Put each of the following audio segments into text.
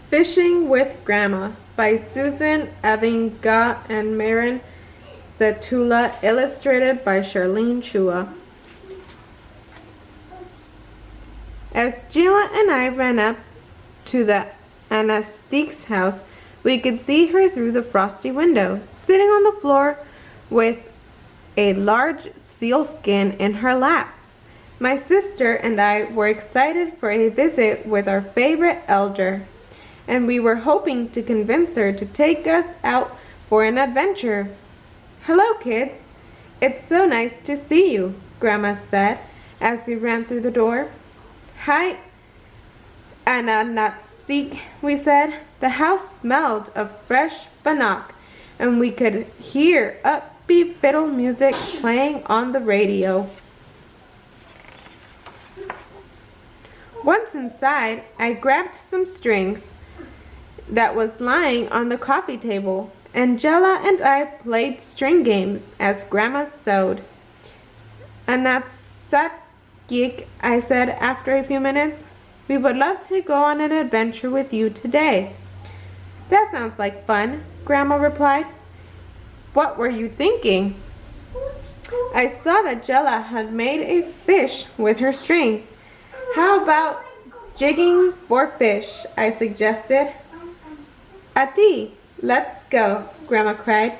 Fishing with Grandma by Susan AVINGAQ and MAREN VSETULA, illustrated by CHARLENE CHUA. As Gila and I ran up to the Anastique's house, we could see her through the frosty window, sitting on the floor with a large sealskin in her lap. My sister and I were excited for a visit with our favorite elder, and we were hoping to convince her to take us out for an adventure. "Hello, kids. It's so nice to see you," Grandma said as we ran through the door. "Hi, Anastique," we said. The house smelled of fresh bannock, and we could hear upbeat fiddle music playing on the radio. Once inside, I grabbed some strings that was lying on the coffee table, and Jella and I played string games as Grandma sewed. "Anastaque," I said after a few minutes, "we would love to go on an adventure with you today." "That sounds like fun," Grandma replied. "What were you thinking?" I saw that Jella had made a fish with her string. "How about jigging for fish?" I suggested. "Ati, let's go," Grandma cried.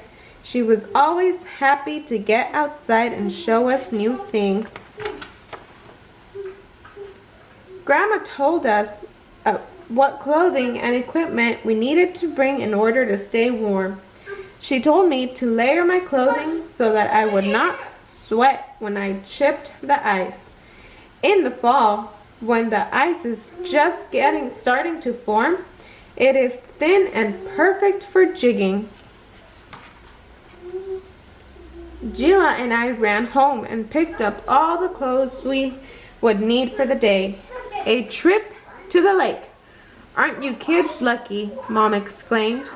She was always happy to get outside and show us new things. Grandma told us what clothing and equipment we needed to bring in order to stay warm. She told me to layer my clothing so that I would not sweat when I chipped the ice. In the fall, when the ice is just starting to form, it is thin and perfect for jigging. Gila and I ran home and picked up all the clothes we would need for the day. A trip to the lake. "Aren't you kids lucky?" Mom exclaimed.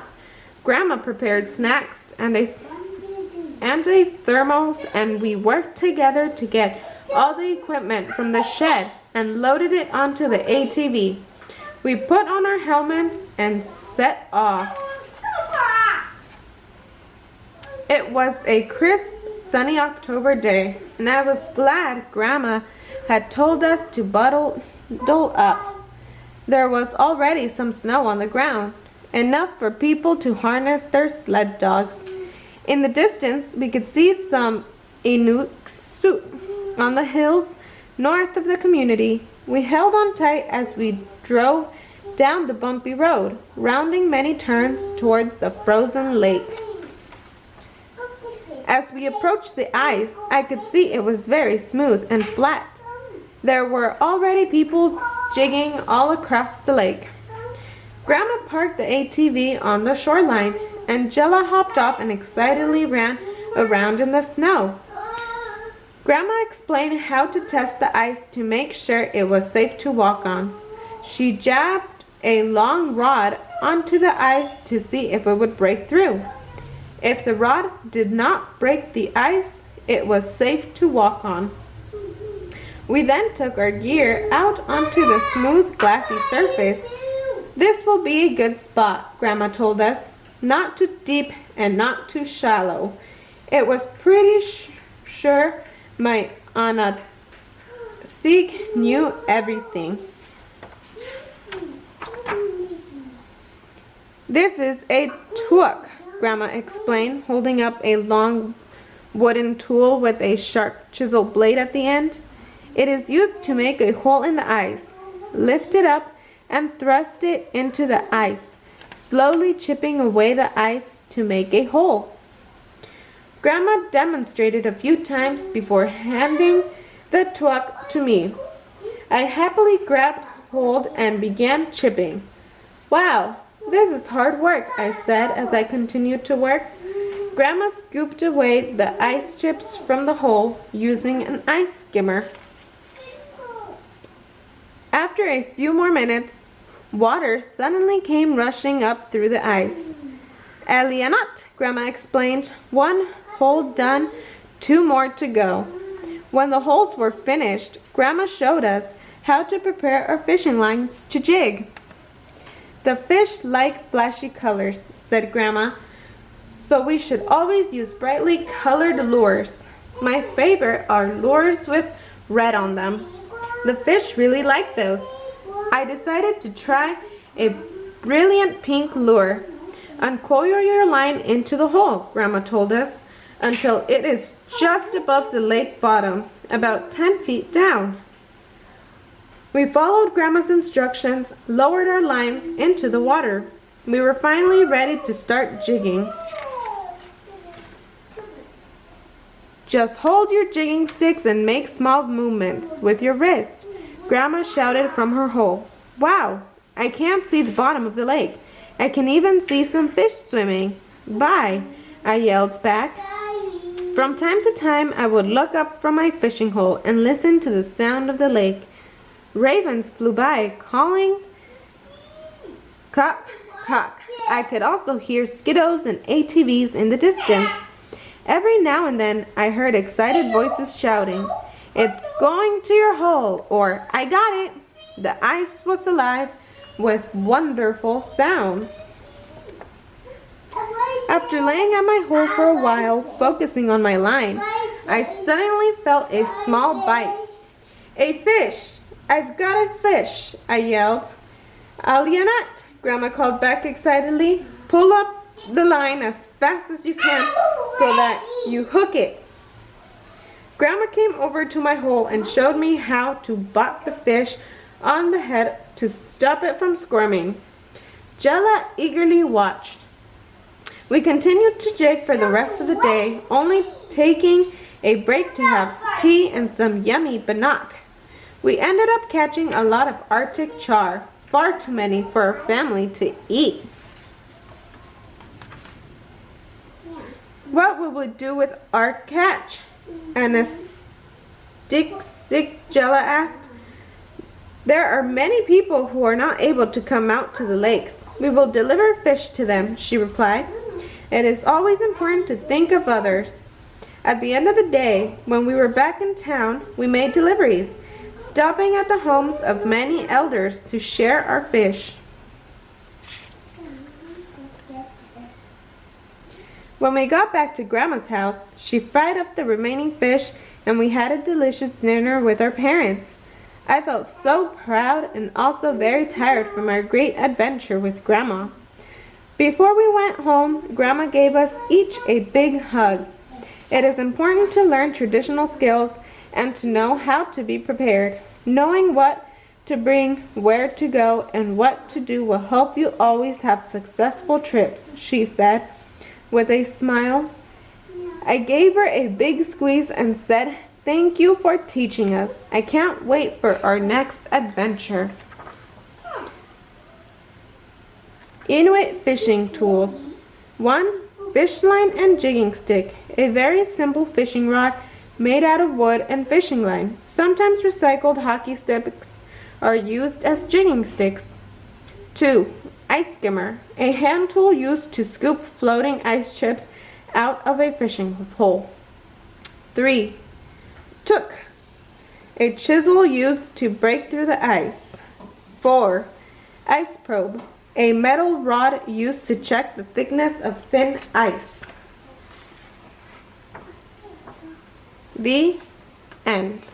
Grandma prepared snacks and a thermos, and we worked together to get all the equipment from the shed and loaded it onto the ATV. We put on our helmets and set off. It was a crisp, sunny October day, and I was glad Grandma had told us to bundle up. There was already some snow on the ground, enough for people to harness their sled dogs. In the distance, we could see some Inuksuk on the hills north of the community. We held on tight as we drove down the bumpy road, rounding many turns towards the frozen lake. As we approached the ice, I could see it was very smooth and flat. There were already people jigging all across the lake. Grandma parked the ATV on the shoreline, and Jella hopped off and excitedly ran around in the snow. Grandma explained how to test the ice to make sure it was safe to walk on. She jabbed a long rod onto the ice to see if it would break through. If the rod did not break the ice, it was safe to walk on. We then took our gear out onto the smooth, glassy surface. "This will be a good spot," Grandma told us. "Not too deep and not too shallow." It was pretty sure my Anastique knew everything. "This is a CHUA," Grandma explained, holding up a long wooden tool with a sharp chisel blade at the end. "It is used to make a hole in the ice. Lift it up and thrust it into the ice, slowly chipping away the ice to make a hole." Grandma demonstrated a few times before handing the CHUA to me. I happily grabbed hold and began chipping. "Wow, this is hard work," I said as I continued to work. Grandma scooped away the ice chips from the hole using an ice skimmer. After a few more minutes, water suddenly came rushing up through the ice. "Elianat," Grandma explained. "One hole done, 2 more to go." When the holes were finished, Grandma showed us how to prepare our fishing lines to jig. The fish like flashy colors, said Grandma, so we should always use brightly colored lures. My favorite are lures with red on them. The fish really like those. I decided to try a brilliant pink lure. Uncoil your line into the hole, Grandma told us, until it is just above the lake bottom, about 10 feet down. We followed Grandma's instructions, lowered our lines into the water. We were finally ready to start jigging. Just hold your jigging sticks and make small movements with your wrist, Grandma shouted from her hole. Wow, I can't see the bottom of the lake. I can even see some fish swimming. Bye, I yelled back. From time to time, I would look up from my fishing hole and listen to the sound of the lake. Ravens flew by, calling, cock, cock. I could also hear skiddos and ATVs in the distance. Every now and then, I heard excited voices shouting, "It's going to your hole," or "I got it." The ice was alive with wonderful sounds. After laying at my hole for a while, focusing on my line, I suddenly felt a small bite. "A fish! I've got a fish!" I yelled. "Alianat," Grandma called back excitedly. "Pull up the line as fast as you can so that you hook it." Grandma came over to my hole and showed me how to bop the fish on the head to stop it from squirming. Jella eagerly watched. We continued to jig for the rest of the day, only taking a break to have tea and some yummy bannock. We ended up catching a lot of Arctic char, far too many for our family to eat. What will we do with our catch? Jella asked. There are many people who are not able to come out to the lakes. We will deliver fish to them, she replied. It is always important to think of others. At the end of the day, when we were back in town, we made deliveries, stopping at the homes of many elders to share our fish. When we got back to Grandma's house, she fried up the remaining fish and we had a delicious dinner with our parents. I felt so proud and also very tired from our great adventure with Grandma. Before we went home, Grandma gave us each a big hug. It is important to learn traditional skills and to know how to be prepared. Knowing what to bring, where to go, and what to do will help you always have successful trips, she said with a smile. I gave her a big squeeze and said, "Thank you for teaching us. I can't wait for our next adventure." Inuit fishing tools. 1. Fish line and jigging stick. A very simple fishing rod made out of wood and fishing line. Sometimes recycled hockey sticks are used as jigging sticks. 2. Ice skimmer. A hand tool used to scoop floating ice chips out of a fishing hole. 3. Took. A chisel used to break through the ice. 4. Ice probe. A metal rod used to check the thickness of thin ice. The end.